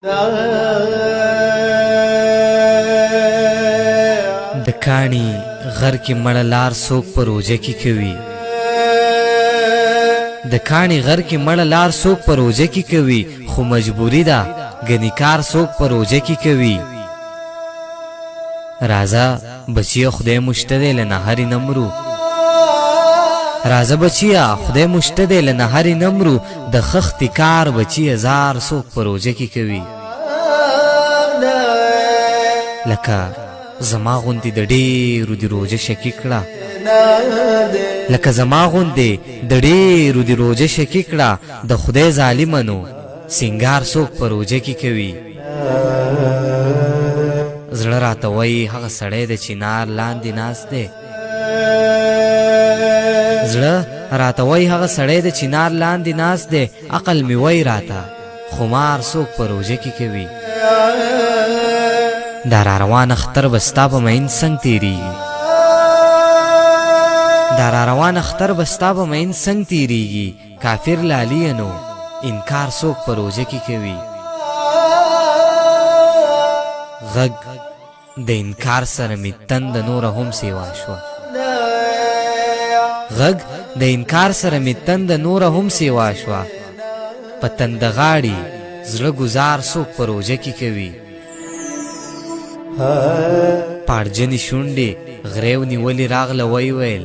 د کاڼي غر کې مړه لار څوک په روژه کې کوي د کاڼي غر کې مړه لار څوک په روژه کې کوي خو مجبوري ده ګنې کار څوک په روژه کې کوي راځه بچیه خدای مشته دی له نهرې نه مرو راځه بچیه خدای مشته دی له نهرې نه مرو د خښتې کار بچیه زار څوک په روژه کې کوي لکه زما غوندې د ډېرو دې روژه شکي کړه لکه زما غوندې د ډېرو دې روژه شکي کړه د خدای ظالمنو سینګار څوک په روژه کې کوي زړه راته وایي هغه سړی د چنار لاندې ناست دی زړه راته وایي هغه سړی د چنار لاندې ناست دی عقل مې وایي راته خمار څوک په روژه کې کوي دا را روان اختر به ستا په مین څنګ تېرېږي دا را روان اختر به ستا په مین څنګ تېرېږي کافر لالیه نو انکار څوک په روژه کې کوي غږ د انکار سره مې تنده نوره هم سیوا شوه غږ د انکار سره مې تنده نوره هم سیوا شوه په تنده غاړي زړه ګزار څوک په روژه کې کوي پاړجنې شونډې غریو نیولې راغله وی ویل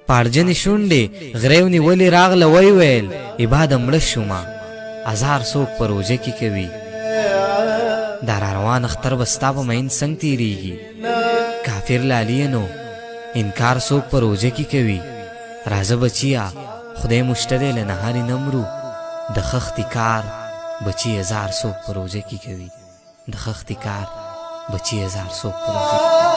پاړجنې شونډې غریو نیولې راغله وی ویل عباده مړه شومه ازار څوک په روژه کې کوي دا را روان اختر به ستا په مین څنګ تېرېږي کافر لالیه نو انکار څوک په روژه کې کوي راځه بچیه خدای مشته دی له نهرې نه مرو د خښتې کار بچیه زار څوک په روژه کې کوي د خښتې کار بچیه زار څوک په روژه کې کوي